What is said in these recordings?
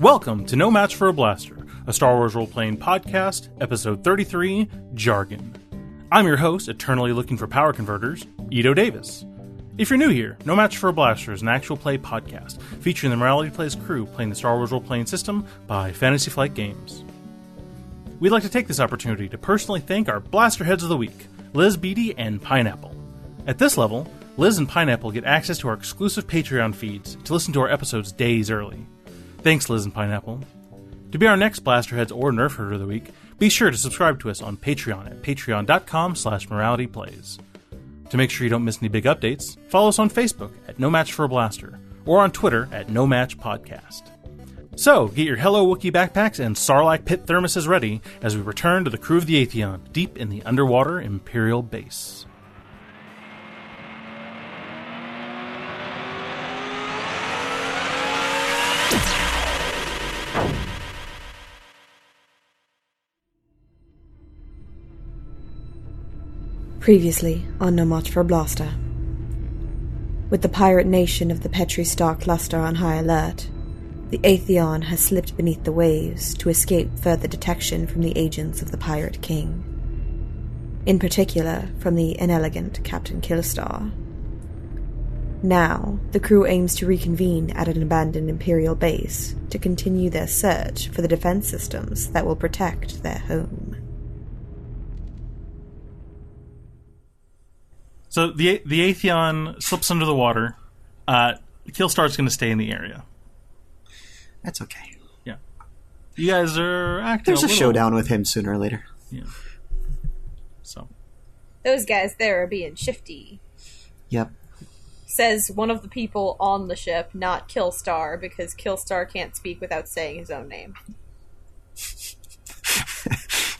Welcome to No Match for a Blaster, a Star Wars role-playing podcast, episode 33, Jargon. I'm your host, eternally looking for power converters, Ito Davis. If you're new here, No Match for a Blaster is an actual play podcast featuring the Morality Plays crew playing the Star Wars role-playing system by Fantasy Flight Games. We'd like to take this opportunity to personally thank our Blaster Heads of the Week, Liz Beatty and Pineapple. At this level, Liz and Pineapple get access to our exclusive Patreon feeds to listen to our episodes days early. Thanks, Liz and Pineapple. To be our next Blasterheads or Nerf Herder of the Week, be sure to subscribe to us on Patreon at patreon.com/moralityplays. To make sure you don't miss any big updates, follow us on Facebook at No Match for a Blaster, or on Twitter at No Match Podcast. So, get your Hello Wookiee backpacks and Sarlacc pit thermoses ready as we return to the crew of the Atheon, deep in the underwater Imperial base. Previously on No Match for a Blaster. With the pirate nation of the Petri Star Cluster on high alert, the Atheon has slipped beneath the waves to escape further detection from the agents of the Pirate King. In particular, from the inelegant Captain Killstar. Now, the crew aims to reconvene at an abandoned Imperial base to continue their search for the defense systems that will protect their home. So the Atheon slips under the water. Killstar's going to stay in the area. That's okay. Yeah. You guys are acting There's a showdown with him sooner or later. Yeah. So. Those guys there are being shifty. Yep. Says one of the people on the ship, not Killstar, because Killstar can't speak without saying his own name.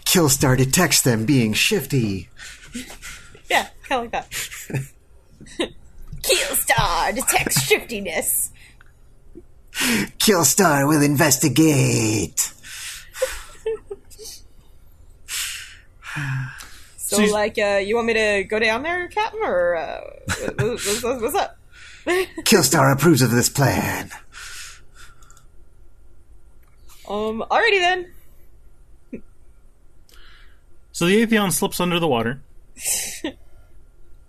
Killstar detects them being shifty. Yeah, kind of like that. Killstar detects shiftiness. Killstar will investigate. So, you want me to go down there, Captain, or what's up? Killstar approves of this plan. Alrighty then. So the Atheon slips under the water.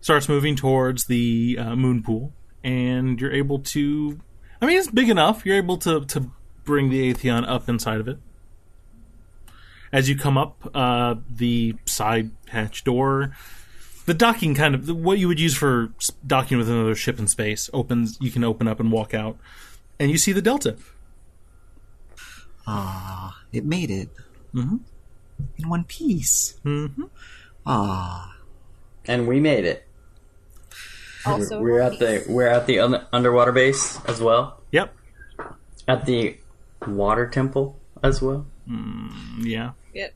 Starts moving towards the moon pool, and you're able to... I mean, it's big enough. You're able to bring the Atheon up inside of it. As you come up, the side hatch door, the docking kind of... What you would use for docking with another ship in space opens. You can open up and walk out, and you see the Delta. Ah, it made it. Mm-hmm. In one piece. Mm-hmm. Ah. And we made it. Also, we're at the underwater base as well. Yep. At the water temple as well. Yeah. Yep.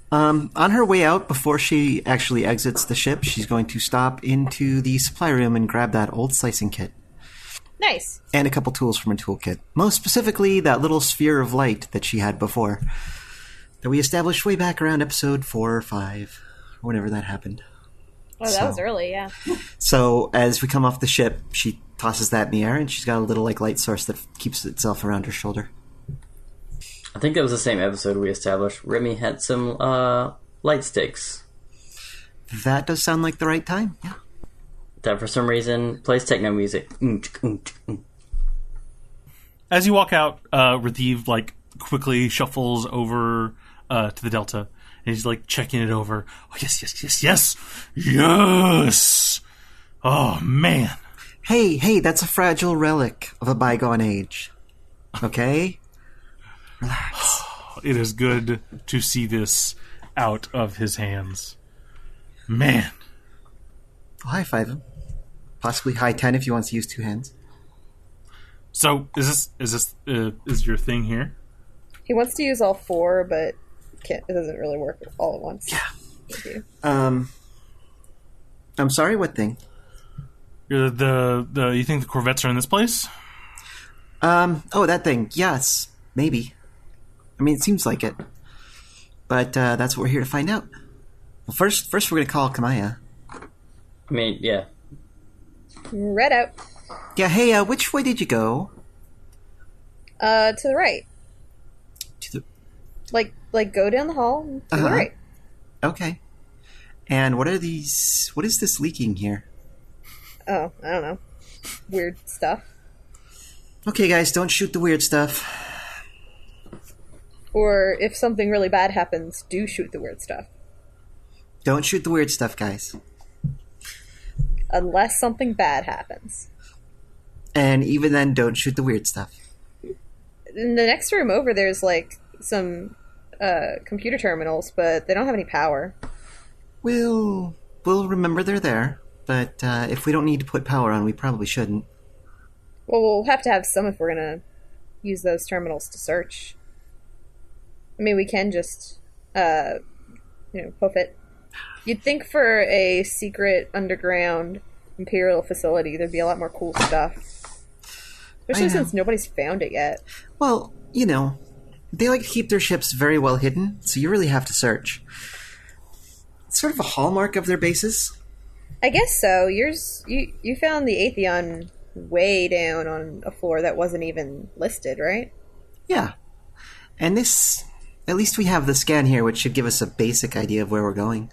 On her way out, before she actually exits the ship, she's going to stop into the supply room and grab that old slicing kit. Nice. And a couple tools from her toolkit. Most specifically, that little sphere of light that she had before. That we established way back around episode 4 or 5. Or whenever that happened. Oh, that was early, yeah. So, as we come off the ship, she tosses that in the air, and she's got a little, light source that keeps itself around her shoulder. I think that was the same episode we established. Remy had some light sticks. That does sound like the right time, yeah. That, for some reason, plays techno music. As you walk out, Radhiv, quickly shuffles over to the Delta. And he's, checking it over. Oh, yes. Yes! Oh, man. Hey, that's a fragile relic of a bygone age. Okay? Relax. It is good to see this out of his hands. Man. I'll high-five him. Possibly high 10 if he wants to use 2 hands. So, is this your thing here? He wants to use all 4, but it doesn't really work all at once. Yeah. Thank you. I'm sorry, what thing? You think the Corvettes are in this place? That thing. Yes, maybe. I mean, it seems like it. But that's what we're here to find out. Well, first we're going to call Kamaya. I mean, yeah. Red out. Yeah, hey, which way did you go? To the right. To the... Like go down the hall to the right. Okay. And what is this leaking here? Oh, I don't know. Weird stuff. Okay, guys, don't shoot the weird stuff. Or if something really bad happens, do shoot the weird stuff. Don't shoot the weird stuff, guys. Unless something bad happens. And even then, don't shoot the weird stuff. In the next room over, there's like some computer terminals, but they don't have any power. We'll remember they're there, but if we don't need to put power on, we probably shouldn't. Well, we'll have to have some if we're gonna use those terminals to search. I mean, we can just, poof it. You'd think for a secret underground imperial facility, there'd be a lot more cool stuff. Especially since nobody's found it yet. Well, they like to keep their ships very well hidden, so you really have to search. It's sort of a hallmark of their bases. I guess so. You found the Atheon way down on a floor that wasn't even listed, right? Yeah. And this... At least we have the scan here, which should give us a basic idea of where we're going.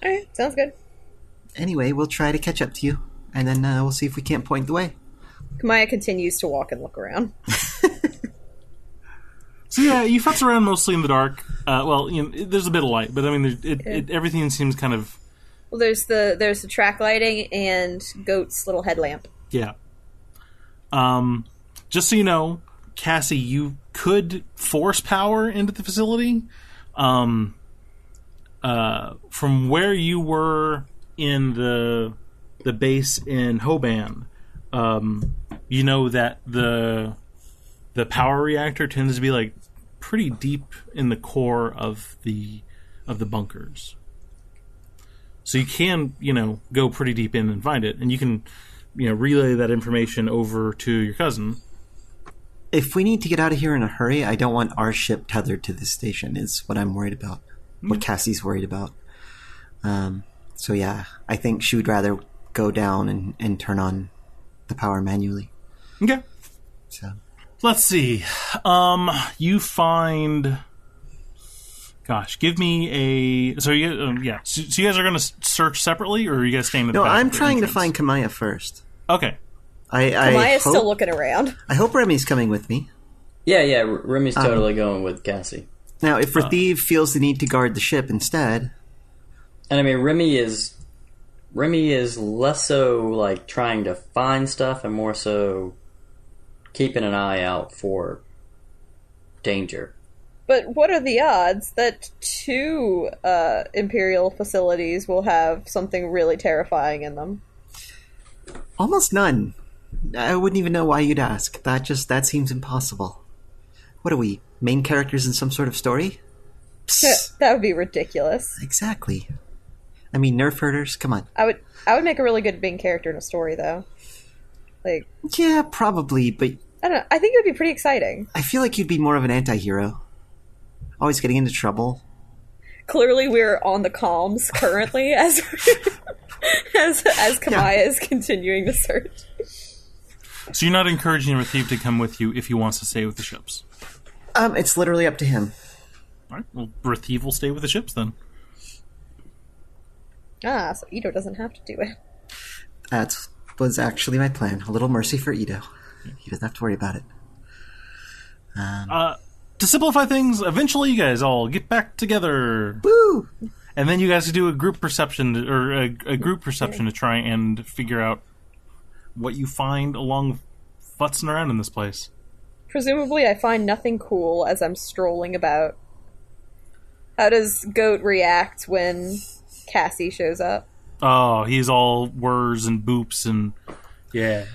Alright, sounds good. Anyway, we'll try to catch up to you, and then we'll see if we can't point the way. Kamaya continues to walk and look around. So yeah, you futz around mostly in the dark. There's a bit of light, but I mean, everything seems kind of... Well, there's the track lighting and Goat's little headlamp. Yeah. Just so you know, Cassie, you could force power into the facility. From where you were in the base in Hoban, you know that the power reactor tends to be like pretty deep in the core of the bunkers. So you can, go pretty deep in and find it, and you can, relay that information over to your cousin. If we need to get out of here in a hurry, I don't want our ship tethered to this station, is what I'm worried about. What Cassie's worried about. So yeah, I think she would rather go down and turn on the power manually. Okay. So let's see. You find... Gosh, give me a... So you guys are going to search separately, or are you guys staying at the No, back I'm of the trying to entrance? find Kamaya first. Okay. Kamaya's still looking around. I hope Remy's coming with me. Yeah, Remy's totally going with Cassie. Now, if Ratheev feels the need to guard the ship instead... And I mean, Remy is less so, like, trying to find stuff and more so keeping an eye out for danger. But what are the odds that two Imperial facilities will have something really terrifying in them? Almost none. I wouldn't even know why you'd ask. That seems impossible. What are we, main characters in some sort of story? Psst. That would be ridiculous. Exactly. I mean, nerf herders, come on. I would make a really good main character in a story, though. Like, yeah, probably, but I don't know. I think it would be pretty exciting. I feel like you'd be more of an anti-hero. Always getting into trouble. Clearly, we're on the comms currently as Kamaya is continuing the search. So you're not encouraging Ratheev to come with you if he wants to stay with the ships? It's literally up to him. All right. Well, Ratheev will stay with the ships then. Ah, so Ito doesn't have to do it. That was actually my plan. A little mercy for Ito. He doesn't have to worry about it. To simplify things, eventually you guys all get back together. Woo! And then you guys do a group perception to try and figure out what you find along futzing around in this place. Presumably I find nothing cool as I'm strolling about. How does Goat react when Cassie shows up? Oh, he's all whirs and boops and... yeah.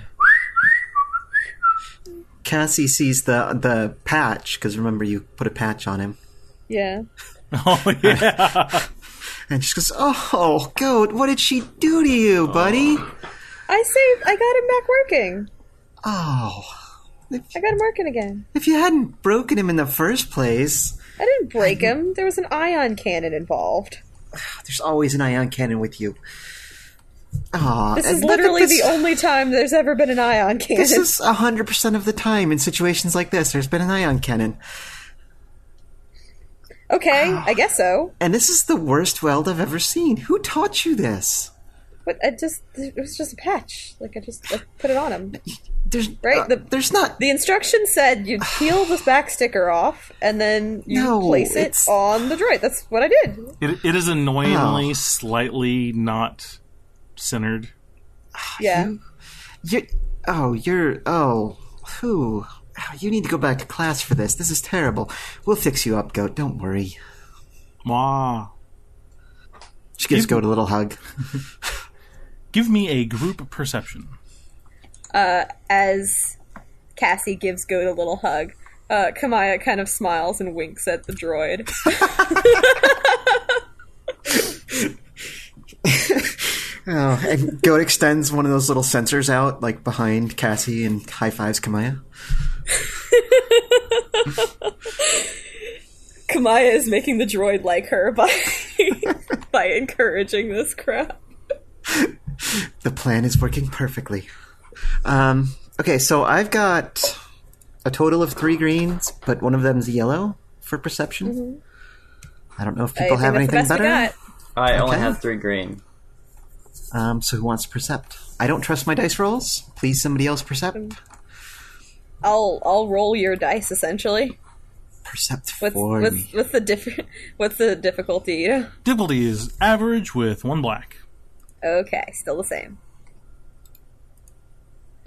Cassie sees the patch, because remember you put a patch on him. Yeah. Oh, yeah. And she goes, "Oh, Goat, what did she do to you, buddy?" I got him back working. Oh. I got him working again. If you hadn't broken him in the first place... I didn't break him. There was an ion cannon involved. There's always an ion cannon with you. Aw, This and is look at literally this. the only time there's ever been an ion cannon. This is 100% of the time in situations like this. There's been an ion cannon. Okay, I guess so. And this is the worst weld I've ever seen. Who taught you this? But it was just a patch. Like, I put it on him. There's Right? there's not. The instructions said you'd peel the back sticker off, and then you place it on the droid. That's what I did. It is annoyingly slightly not centered. Yeah. Who? You need to go back to class for this. This is terrible. We'll fix you up, Goat. Don't worry. Wah. She gives Goat a little hug. Give me a group perception. As Cassie gives Goat a little hug, Kamaya kind of smiles and winks at the droid. Oh, and Goat extends one of those little sensors out, like behind Cassie, and high fives Kamaya. Kamaya is making the droid like her by encouraging this crap. The plan is working perfectly. Okay, so I've got a total of 3 greens, but one of them's yellow for perception. Mm-hmm. I don't know if people have anything better. I only have 3 green. So who wants to percept? I don't trust my dice rolls. Please, somebody else percept. I'll roll your dice essentially. Percept What's the difficulty? Difficulty is average with 1 black. Okay, still the same.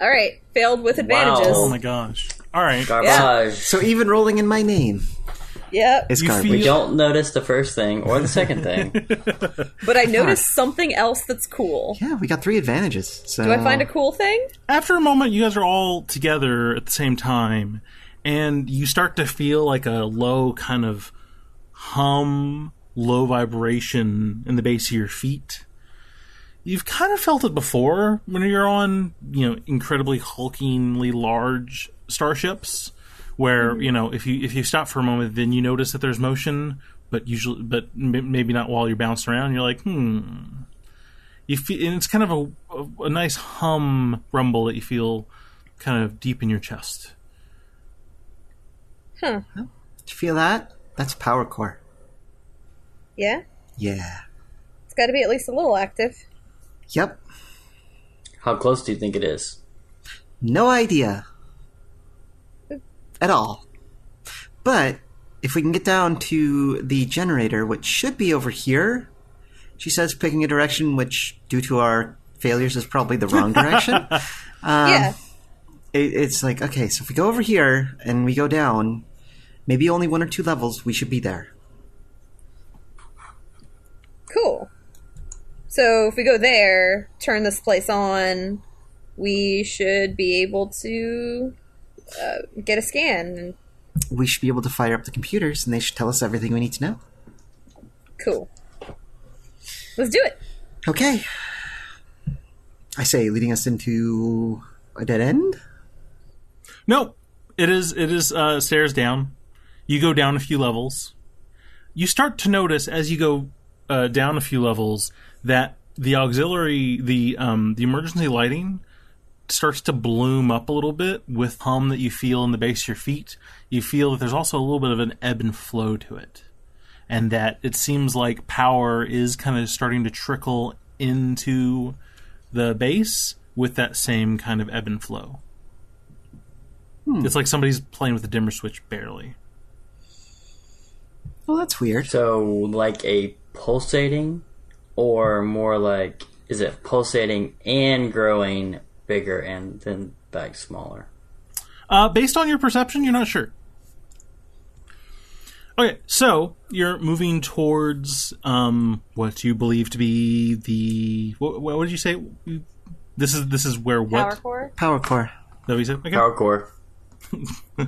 All right, failed with advantages. Oh my gosh! All right, Garbage. Yeah. So even rolling in my name Yep. is You garbage. We don't notice the first thing or the second thing. But I noticed something else that's cool. Yeah, we got 3 advantages. So Do I find a cool thing? after a moment, you guys are all together at the same time, and you start to feel like a low kind of hum, low vibration in the base of your feet. You've kind of felt it before when you're on, incredibly hulkingly large starships, where if you stop for a moment, then you notice that there's motion, but maybe not while you're bouncing around. You're like, You feel, and it's kind of a nice hum rumble that you feel kind of deep in your chest. Huh. Did you feel that? That's power core. Yeah? Yeah. It's got to be at least a little active. Yep. How close do you think it is? No idea. At all. But if we can get down to the generator, which should be over here, she says, picking a direction which, due to our failures, is probably the wrong direction. Yeah. It's like, okay, so if we go over here and we go down, maybe only 1 or 2 levels, we should be there. Cool. So if we go there, turn this place on, we should be able to get a scan. We should be able to fire up the computers, and they should tell us everything we need to know. Cool. Let's do it. Okay. I say, leading us into a dead end? No, it is stairs down. You go down a few levels. You start to notice as you go down a few levels that the auxiliary, the emergency lighting starts to bloom up a little bit with hum that you feel in the base of your feet. You feel that there's also a little bit of an ebb and flow to it, and that it seems like power is kind of starting to trickle into the base with that same kind of ebb and flow. It's like somebody's playing with a dimmer switch barely. Well, that's weird. So, like a pulsating, or more like, is it pulsating and growing bigger and then back smaller? Based on your perception, you're not sure. Okay, so you're moving towards what you believe to be the... What did you say? This is where what? Power core? Power core. Is that what you said? Okay. Power core. All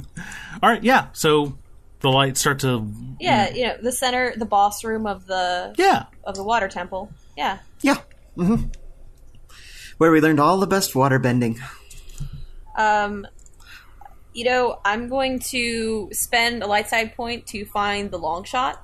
right, yeah. So the lights start to... Yeah, the center, the boss room of the water temple. Yeah. Yeah. Mm-hmm. Where we learned all the best water bending. I'm going to spend a light side point to find the long shot.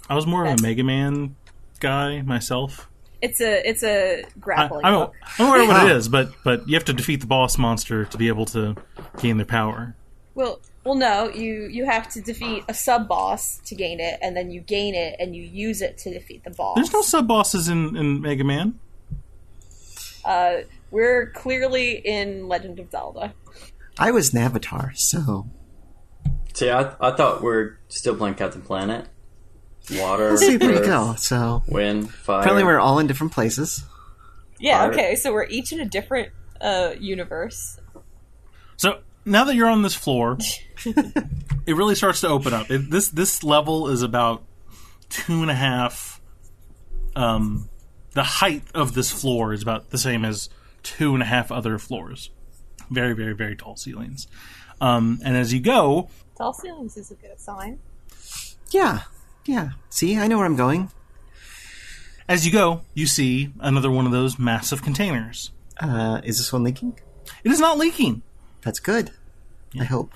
I was more of a Mega Man guy myself. It's a grappling I hook. don't know what it is, but you have to defeat the boss monster to be able to gain their power. Well, no. You have to defeat a sub boss to gain it, and then you gain it and you use it to defeat the boss. There's no sub bosses in Mega Man. We're clearly in Legend of Zelda. I was an Avatar, so... See, I thought we're still playing Captain Planet. Water, Let's see, there you earth, go. So, wind, fire. apparently we're all in different places. Yeah. Fire. Okay. So we're each in a different universe. So now that you're on this floor, it really starts to open up. This level is about 2.5. The height of this floor is about the same as 2.5 other floors. Very, very, very tall ceilings. And as you go, Tall ceilings is a good sign. Yeah. See, I know where I'm going. as you go, you see another one of those massive containers. Is this one leaking? It is not leaking. That's good. I hope.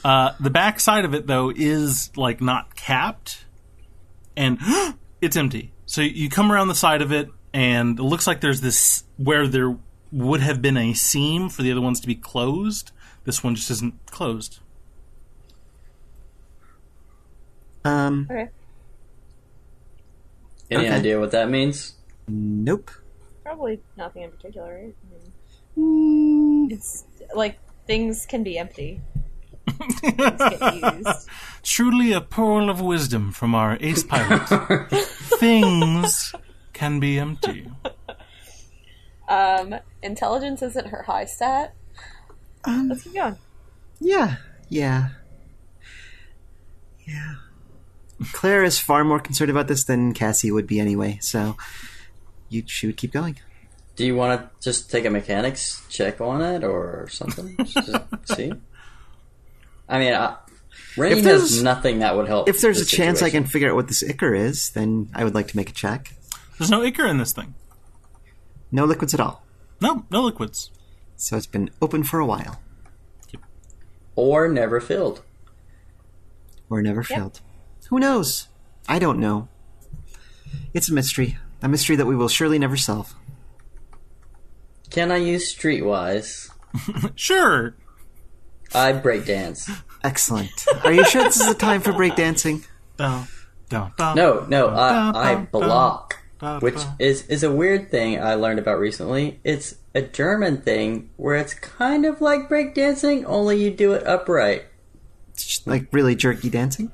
The back side of it, though, is like not capped, and it's empty. So you come around the side of it, and it looks like there's this where there would have been a seam for the other ones to be closed. This one just isn't closed. Okay. Any Okay. idea what that means? Nope. Probably nothing in particular, right? I mean, it's like things can be empty. Things get used. Truly a pearl of wisdom from our ace pilot. Things can be empty. Intelligence isn't her high stat. Let's keep going. Yeah. Claire is far more concerned about this than Cassie would be anyway, so she would keep going. Do you want to just take a mechanics check on it or something? Just to see? I mean, Rain has nothing that would help. If there's a this chance I situation. can figure out what this ichor is, then I would like to make a check. There's no ichor in this thing. No liquids at all. No liquids. So it's been open for a while. Or never filled. Or never filled. Who knows? I don't know. It's a mystery. A mystery that we will surely never solve. Can I use Streetwise? Sure. I breakdance. Excellent. Are you sure this is the time for breakdancing? No, I block. Which is a weird thing I learned about recently. It's a German thing where it's kind of like breakdancing, only you do it upright. Like really jerky dancing?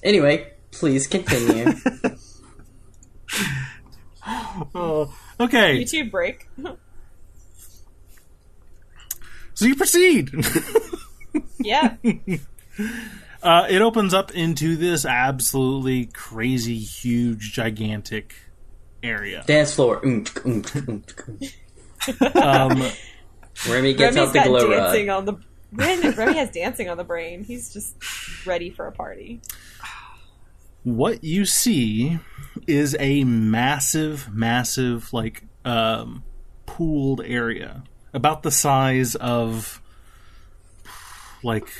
Anyway, please continue. Okay. YouTube break. So you proceed. Yeah. It opens up into this absolutely crazy, huge, gigantic area. Dance floor. Remy gets out the got glow dancing rod. on the. Remy has dancing on the brain. He's just ready for a party. What you see is a massive, like, pooled area. About the size of, like,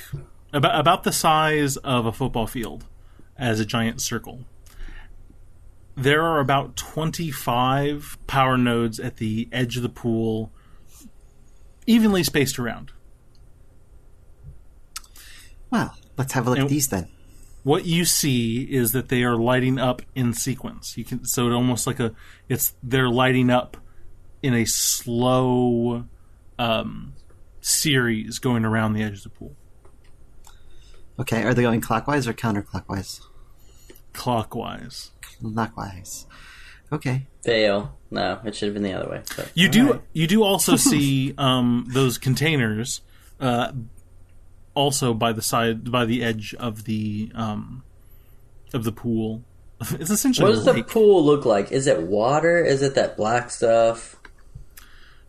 about the size of a football field as a giant circle. There are about 25 power nodes at the edge of the pool, evenly spaced around. Well, let's have a look at these then. What you see is that they are lighting up in sequence. So it almost like they're lighting up in a slow series going around the edge of the pool. Okay, are they going clockwise or counterclockwise? Clockwise. Clockwise. Okay. Fail. No, it should have been the other way. But. You do also see those containers also by the edge of the pool. It's essentially What does the pool look like? Is it water? Is it that black stuff?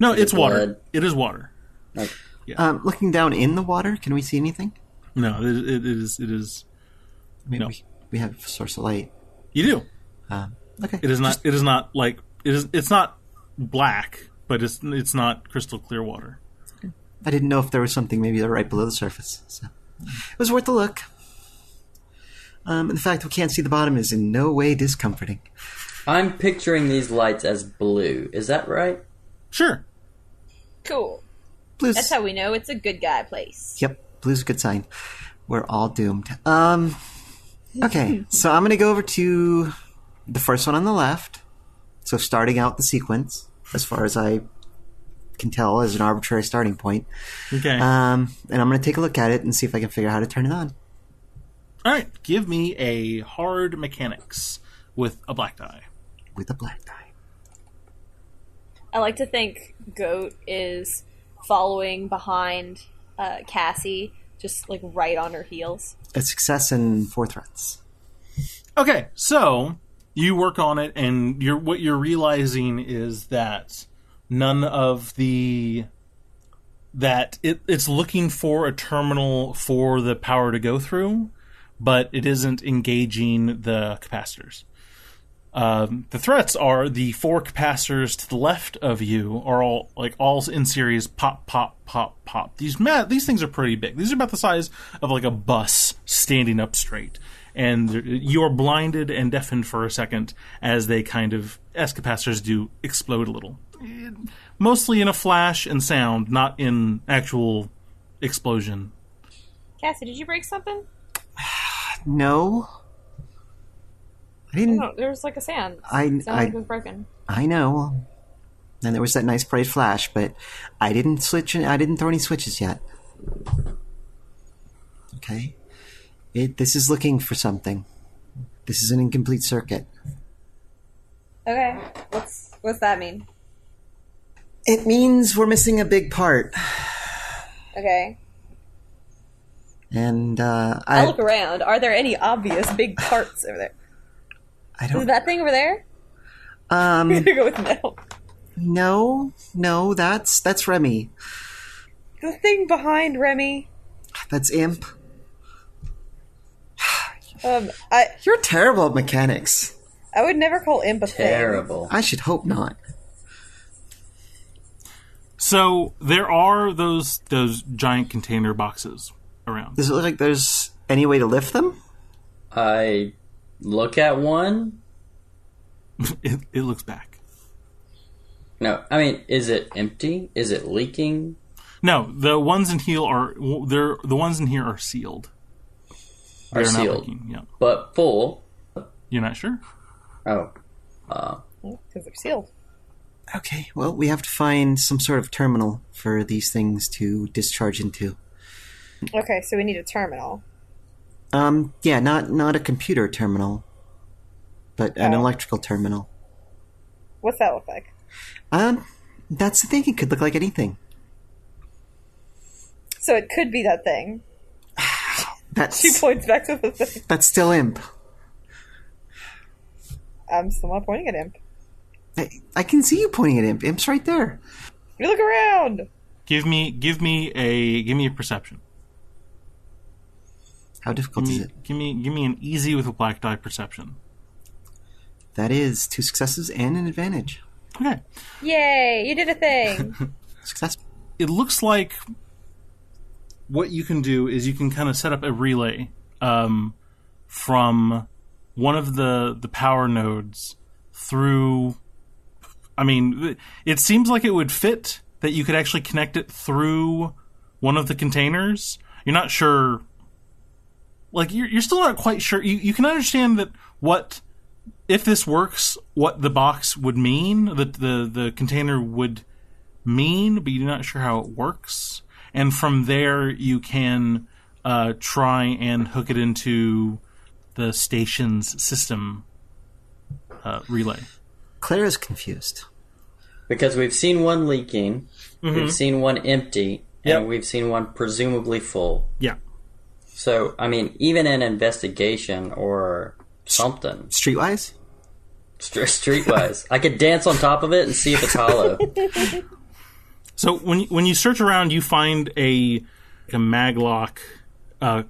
No, it's water. blood? It is water. Okay. Looking down in the water, can we see anything? No, it is. I mean, No. we have a source of light. You do. Okay. It is not. It is not like it is. It's not black, but it's not crystal clear water. I didn't know if there was something maybe right below the surface. So it was worth a look. And the fact we can't see the bottom is in no way discomforting. I'm picturing these lights as blue. Is that right? Sure. Cool. Blue's, That's how we know it's a good guy place. Yep, blue's a good sign. We're all doomed. Okay, so I'm going to go over to the first one on the left. So starting out the sequence, as far as I can tell, as an arbitrary starting point. Okay. And I'm going to take a look at it and see if I can figure out how to turn it on. All right. Give me a hard mechanics with a black die. With a black die. I like to think Goat is following behind Cassie, just like right on her heels. A success and 4 threats. Okay, so you work on it, and what you're realizing is that none of the it's looking for a terminal for the power to go through, but it isn't engaging the capacitors. The threats are the 4 capacitors to the left of you are all in series pop, pop, pop, pop. These things are pretty big. These are about the size of like a bus standing up straight. And you are blinded and deafened for a second as they as capacitors do, explode a little. Mostly in a flash and sound, not in actual explosion. Cassie, did you break something? No. I didn't. No, there was like a sound. Like it was broken. I know. And there was that nice bright flash, but I didn't switch. I didn't throw any switches yet. Okay. This is looking for something. This is an incomplete circuit. Okay, what's that mean? It means we're missing a big part. Okay. And I'll look around. Are there any obvious big parts over there? I don't. Is that thing over there? I'm gonna go with no. No, that's Remy. The thing behind Remy. That's Imp. You're terrible at mechanics. I would never call Imp a thing. Terrible. I should hope not. So there are those giant container boxes around. Does it look like there's any way to lift them? I look at one. It looks back. No, I mean, is it empty? Is it leaking? No, the ones in here are sealed. Are They're sealed, not leaking, yeah. but full. You're not sure? Oh, because they're sealed. Okay, well, we have to find some sort of terminal for these things to discharge into. Okay, so we need a terminal. Yeah, not a computer terminal, but an electrical terminal. What's that look like? That's the thing. It could look like anything. So it could be that thing. She points back to the thing. That's still Imp. I'm still not pointing at Imp. I can see you pointing at Imp. Imp's right there. You look around. Give me a perception. How difficult is it? Give me an easy with a black die perception. That is 2 successes and an advantage. Okay. Yay! You did a thing. Success. It looks like what you can do is you can kind of set up a relay from one of the power nodes through. I mean, it seems like it would fit that you could actually connect it through one of the containers. You're not sure. Like, you're still not quite sure. You can understand that if this works, what the box would mean, that the container would mean, but you're not sure how it works. And from there, you can try and hook it into the station's system relay. Claire is confused. because we've seen one leaking, we've seen one empty, and we've seen one presumably full. Yeah. So, I mean, even an investigation or something. Streetwise? Streetwise. I could dance on top of it and see if it's hollow. So when you search around, you find a maglock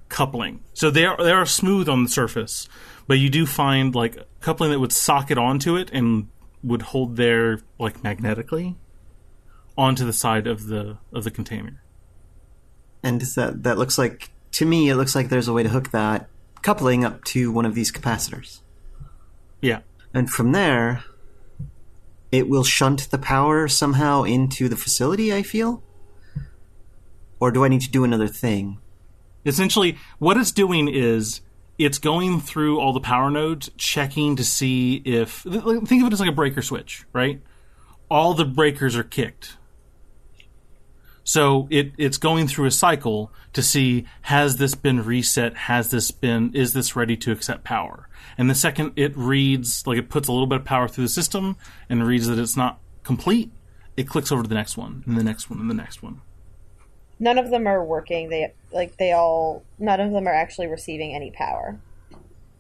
coupling. So they are smooth on the surface, but you do find like a coupling that would socket onto it and would hold there like magnetically onto the side of the container. And that looks like, to me, it looks like there's a way to hook that coupling up to one of these capacitors. Yeah. And from there, it will shunt the power somehow into the facility, I feel? Or do I need to do another thing? Essentially, what it's doing is it's going through all the power nodes, checking to see if... Think of it as like a breaker switch, right? All the breakers are kicked. So it's going through a cycle to see, has this been reset? Is this ready to accept power? And the second it reads, like it puts a little bit of power through the system and reads that it's not complete, it clicks over to the next one, and the next one, and the next one. None of them are working. None of them are actually receiving any power.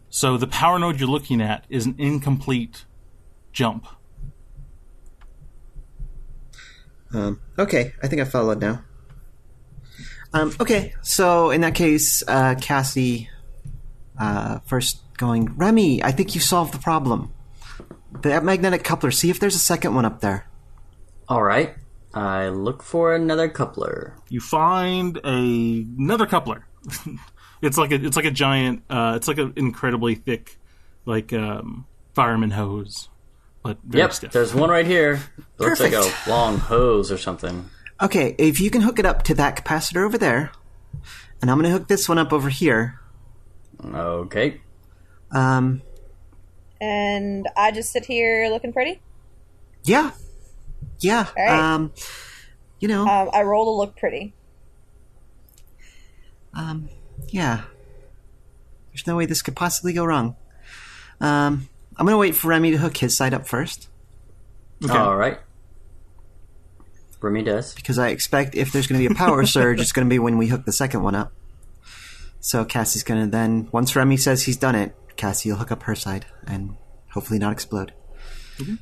So the power node you're looking at is an incomplete jump. Okay, I think I followed now. Okay, so in that case, Cassie, first going, Remy, I think you solved the problem. That magnetic coupler, see if there's a second one up there. All right. I look for another coupler. You find another coupler. It's like a giant. It's like an incredibly thick, like fireman hose, but very stiff. There's one right here. Looks like Perfect. a long hose or something. Okay, if you can hook it up to that capacitor over there, and I'm going to hook this one up over here. Okay. And I just sit here looking pretty? Yeah. All right. I roll to look pretty. Yeah. There's no way this could possibly go wrong. I'm going to wait for Remy to hook his side up first. Okay. All right. Remy does. Because I expect if there's going to be a power surge, it's going to be when we hook the second one up. So Cassie's going to then, once Remy says he's done it, Cassie will hook up her side and hopefully not explode. Mm-hmm.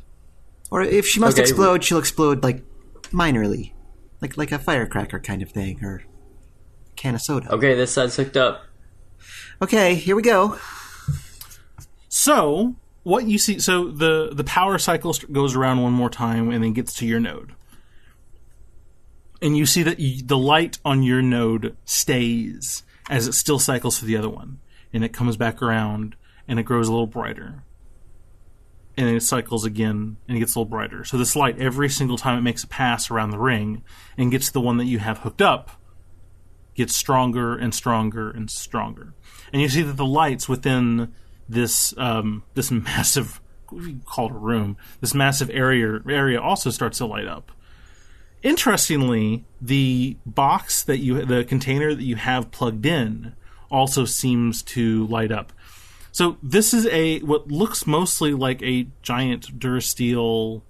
Or if she must explode, she'll explode like minorly. Like a firecracker kind of thing, or a can of soda. Okay, this side's hooked up. Okay, here we go. So what you see, so the power cycle goes around one more time and then gets to your node. And you see that the light on your node stays as it still cycles to the other one. And it comes back around and it grows a little brighter. And then it cycles again and it gets a little brighter. So this light, every single time it makes a pass around the ring and gets to the one that you have hooked up, gets stronger and stronger and stronger. And you see that the lights within this this massive, what do you call it, a room, this massive area also starts to light up. Interestingly, the container that you have plugged in also seems to light up. So this is what looks mostly like a giant Durasteel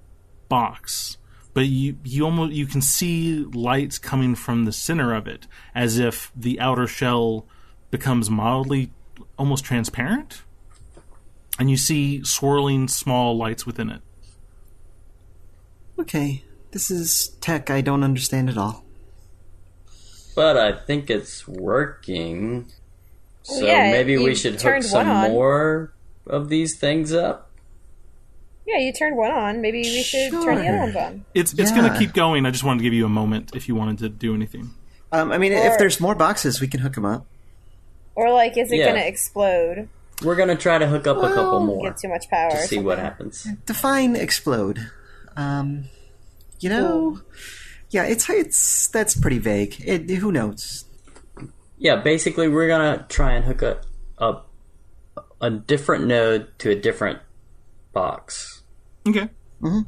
box, but you can see lights coming from the center of it, as if the outer shell becomes mildly almost transparent, and you see swirling small lights within it. Okay, this is tech I don't understand at all. But I think it's working. So yeah, maybe we should hook some more of these things up? Yeah, you turned one on. Maybe we should turn the other ones on. It's going to keep going. I just wanted to give you a moment if you wanted to do anything. If there's more boxes, we can hook them up. Or, is it going to explode? We're going to try to hook up a couple more. Get too much power. To see what happens. Define explode. Yeah, it's that's pretty vague. Who knows? Yeah, basically we're going to try and hook up a different node to a different box. Okay. Mm-hmm.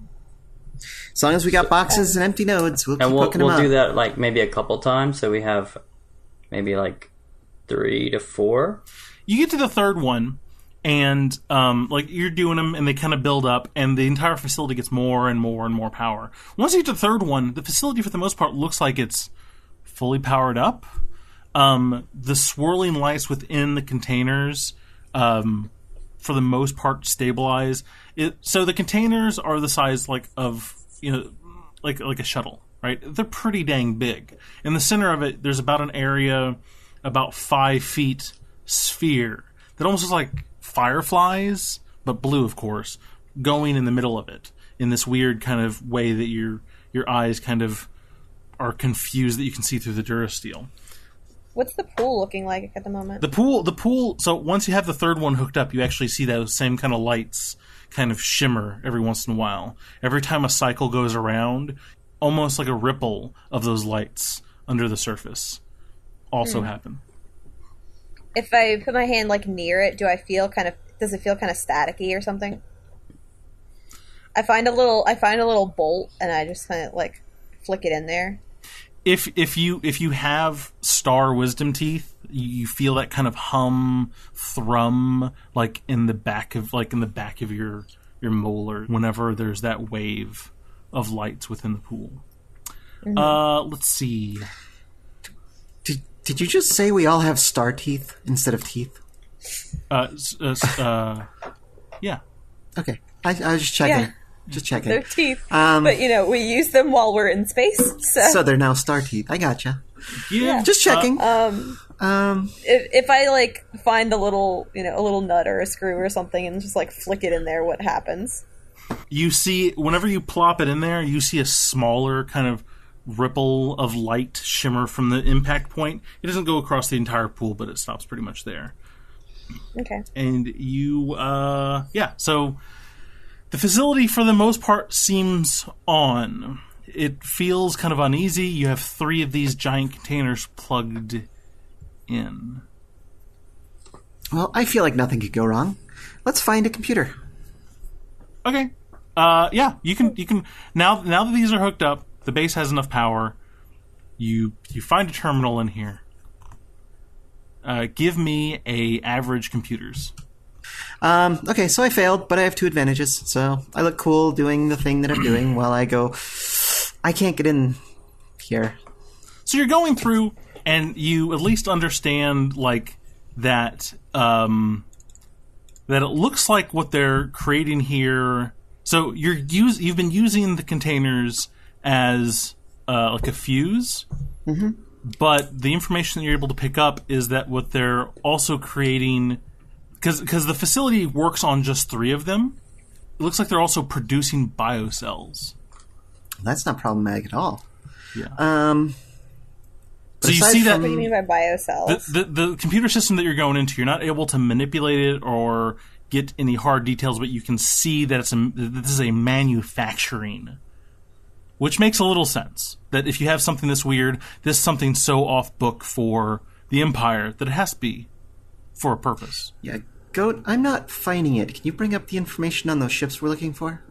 As long as we got boxes and empty nodes, we'll keep hooking them up. We'll do that maybe a couple times, so we have maybe 3 to 4. You get to the third one, and you're doing them, and they kind of build up, and the entire facility gets more and more and more power. Once you get to the third one, the facility for the most part looks like it's fully powered up. The swirling lights within the containers, for the most part, stabilize. So the containers are the size of a shuttle, right? They're pretty dang big. In the center of it, there's about an area, about 5 feet sphere that almost looks like fireflies, but blue, of course, going in the middle of it in this weird kind of way that your eyes kind of are confused that you can see through the Durasteel. What's the pool looking like at the moment? The pool. So once you have the third one hooked up, you actually see those same kind of lights kind of shimmer every once in a while. Every time a cycle goes around, almost like a ripple of those lights under the surface also happen. If I put my hand like near it, does it feel kind of staticky or something? I find a little bolt and I just kind of like flick it in there. If you have star wisdom teeth, you feel that kind of thrum like in the back of your molar whenever there's that wave of lights within the pool. Mm-hmm. Let's see. Did you just say we all have star teeth instead of teeth? Yeah. Okay. I was just checking. Yeah. Just checking. They're teeth. But, we use them while we're in space. So they're now star teeth. I gotcha. Yeah. Just checking. If I, find a little nut or a screw or something and just, flick it in there, what happens? You see, whenever you plop it in there, you see a smaller kind of ripple of light shimmer from the impact point. It doesn't go across the entire pool, but it stops pretty much there. Okay. And you, so the facility for the most part seems on. It feels kind of uneasy. You have 3 of these giant containers plugged in. Well, I feel like nothing could go wrong. Let's find a computer. Okay. You can now that these are hooked up, the base has enough power. You find a terminal in here. Give me a average computers. Okay, so I failed, but I have 2 advantages. So I look cool doing the thing that I'm doing while I go, I can't get in here. So you're going through, and you at least understand, that it looks like what they're creating here. So you've been using the containers as a fuse, but the information that you're able to pick up is that what they're also creating, because the facility works on just 3 of them, it looks like they're also producing biocells. That's not problematic at all. Yeah. So you see that? What do you mean by biocells? The computer system that you're going into, you're not able to manipulate it or get any hard details, but you can see that this is a manufacturing, which makes a little sense. That if you have something this weird, this is something so off book for the Empire that it has to be for a purpose. Yeah, Goat, I'm not finding it. Can you bring up the information on those ships we're looking for?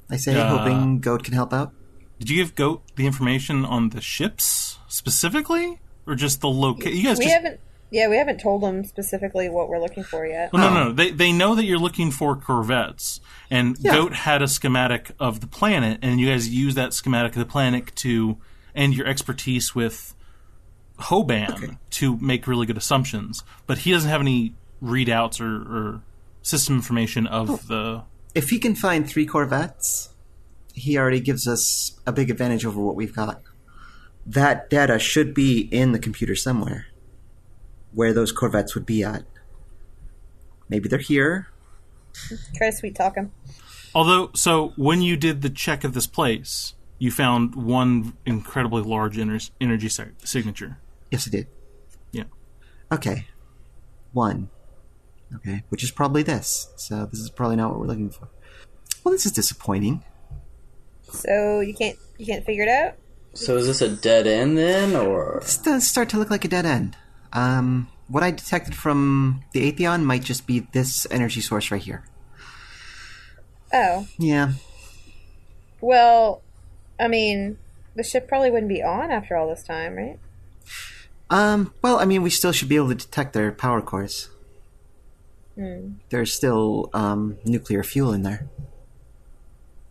I say, hoping Goat can help out. Did you give Goat the information on the ships specifically, or just the location? You guys we haven't told them specifically what we're looking for yet. Well, no. They know that you're looking for corvettes, and Goat had a schematic of the planet, and you guys use that schematic of the planet and your expertise with Hoban to make really good assumptions. But he doesn't have any readouts or system information of the... If he can find 3 corvettes, he already gives us a big advantage over what we've got. That data should be in the computer somewhere, where those corvettes would be at. Maybe they're here. Try to sweet talk him. Although, so when you did the check of this place, you found one incredibly large energy signature. Yes, I did. Yeah. Okay. 1. Okay, which is probably this. So this is probably not what we're looking for. Well, this is disappointing. So you can't figure it out? So is this a dead end then, or...? This does start to look like a dead end. What I detected from the Atheon might just be this energy source right here. Oh. Yeah. Well, I mean, the ship probably wouldn't be on after all this time, right? Well, I mean, we still should be able to detect their power cores. There's still, nuclear fuel in there.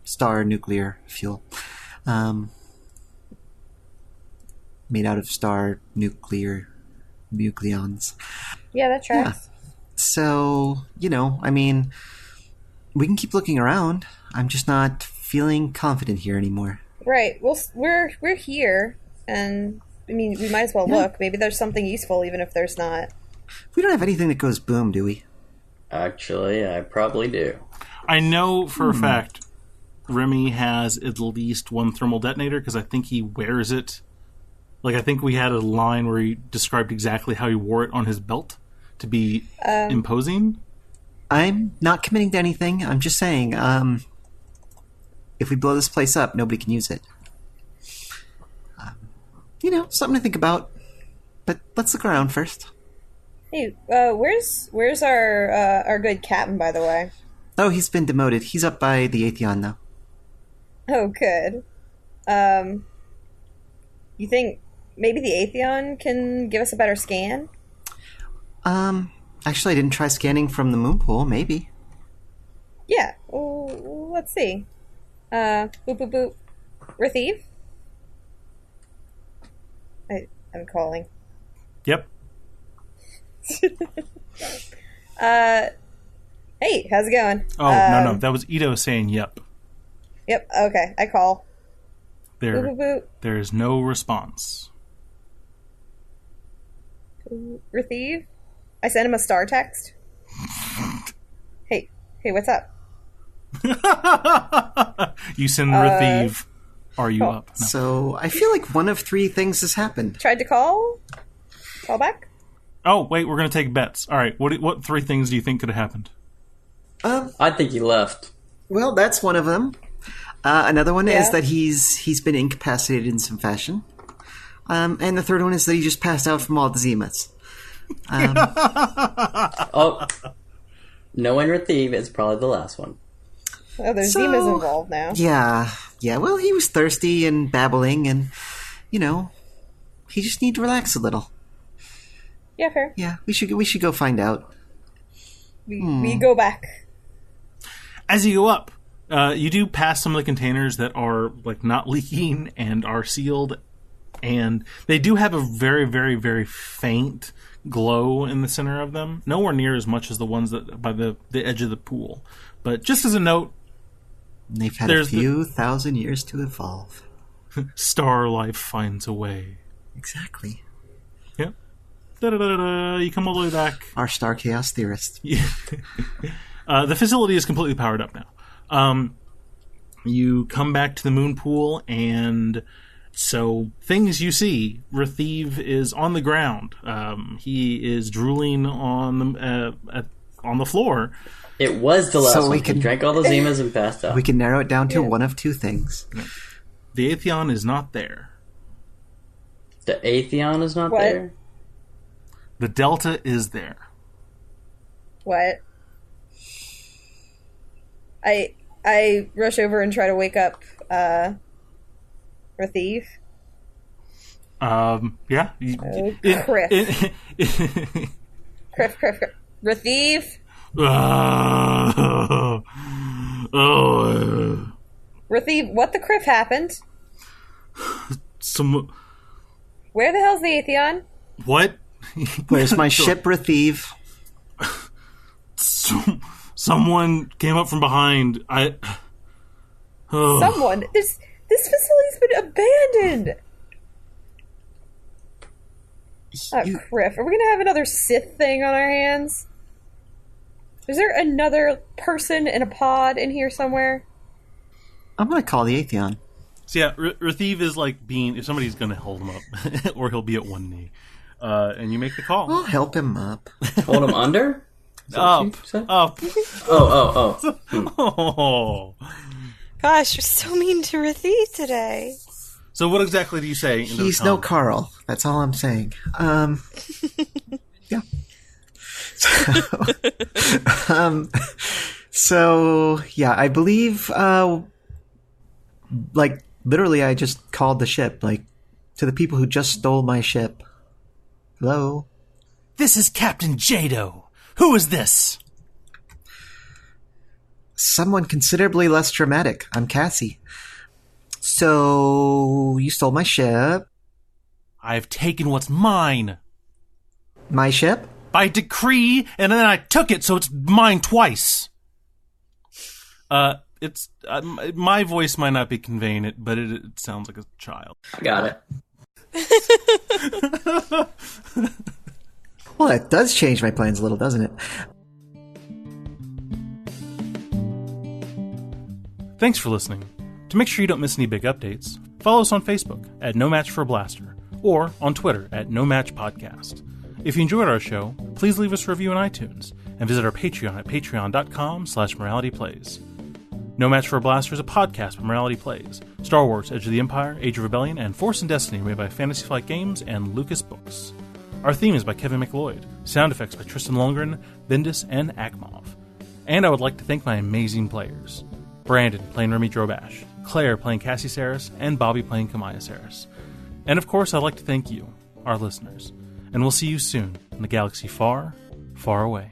Star nuclear fuel. Made out of star nucleons. Yeah, that tracks. Yeah. So, I mean, we can keep looking around. I'm just not feeling confident here anymore. Right. Well, we're here, and I mean, we might as well look. Maybe there's something useful, even if there's not. We don't have anything that goes boom, do we? Actually, I probably do. I know for a fact Remy has at least 1 thermal detonator, because I think he wears it Like, I think we had a line where he described exactly how he wore it on his belt to be imposing. I'm not committing to anything. I'm just saying, if we blow this place up, nobody can use it. Something to think about. But let's look around first. Hey, where's our good captain, by the way? Oh, he's been demoted. He's up by the Atheon now. Oh, good. You think maybe the Atheon can give us a better scan? Actually, I didn't try scanning from the moon pool. Maybe. Yeah. Well, let's see. Boop, boop, boop. Retheve? I'm calling. Yep. Hey, how's it going? Oh, no. That was Ito saying yep. Yep, okay. I call. There, boop, boop, boop. there is no response. Retheve? I sent him a star text. Hey, what's up? You send Retheve. Are you up? No. So, I feel like one of three things has happened. Tried to call? Call back? Oh, wait, we're going to take bets. All right, what three things do you think could have happened? I think he left. Well, that's one of them. Another one is that he's been incapacitated in some fashion. And the third one is that he just passed out from all the Zemas. Oh, knowing Retheve, it's probably the last one. Oh, there's Zemas involved now. Yeah. Well, he was thirsty and babbling, and he just needs to relax a little. Yeah, fair. Yeah, we should go find out. We go back. As you go up, you do pass some of the containers that are like not leaking and are sealed, and they do have a very, very, very faint glow in the center of them. Nowhere near as much as the ones that by the edge of the pool. But just as a note, they've had a few thousand years to evolve. Star life finds a way. Exactly. Yep. Da-da-da-da. You come all the way back. Our star chaos theorist. Yeah. The facility is completely powered up now. You come back to the moon pool, and so things you see. Retheve is on the ground. He is drooling on the floor. It was the last one. He drank all the Zemas and passed out. We can narrow it down to one of two things. The Atheon is not there. The Atheon is not there? The Delta is there. What? I rush over and try to wake up Retheve. Yeah. Criff. Criff. Retheve? Retheve, what the Criff happened? Where the hell's the Atheon? What? Where's my ship, Retheve? Someone came up from behind. Someone? This facility's been abandoned. Criff. Are we gonna have another Sith thing on our hands? Is there another person in a pod in here somewhere? I'm gonna call the Atheon. So yeah, Retheve is like being, if somebody's gonna hold him up, or he'll be at one knee. And you make the call. I'll help him up. Hold him under? Up. Oh. Gosh, you're so mean to Retheve today. So what exactly do you say? He's no Carl. That's all I'm saying. Yeah. So yeah, I believe, literally I just called the ship, to the people who just stole my ship. Hello? This is Captain Jado. Who is this? Someone considerably less dramatic. I'm Cassie. So, you stole my ship. I've taken what's mine. My ship? By decree, and then I took it, so it's mine twice. It's my voice might not be conveying it, but it sounds like a child. Got it. Well, that does change my plans a little, doesn't it? Thanks for listening. To make sure you don't miss any big updates, follow us on Facebook at No Match for a Blaster, or on Twitter at NoMatchPodcast. If you enjoyed our show, please leave us a review on iTunes and visit our Patreon at patreon.com/moralityplays. No Match for a Blaster is a podcast by Morality Plays. Star Wars, Edge of the Empire, Age of Rebellion, and Force and Destiny are made by Fantasy Flight Games and Lucas Books. Our theme is by Kevin McLeod. Sound effects by Tristan Lundgren, Bendis, and Akmov. And I would like to thank my amazing players. Brandon playing Remy Drobash, Claire playing Cassie Saris, and Bobby playing Kamaya Saris. And of course, I'd like to thank you, our listeners. And we'll see you soon in the galaxy far, far away.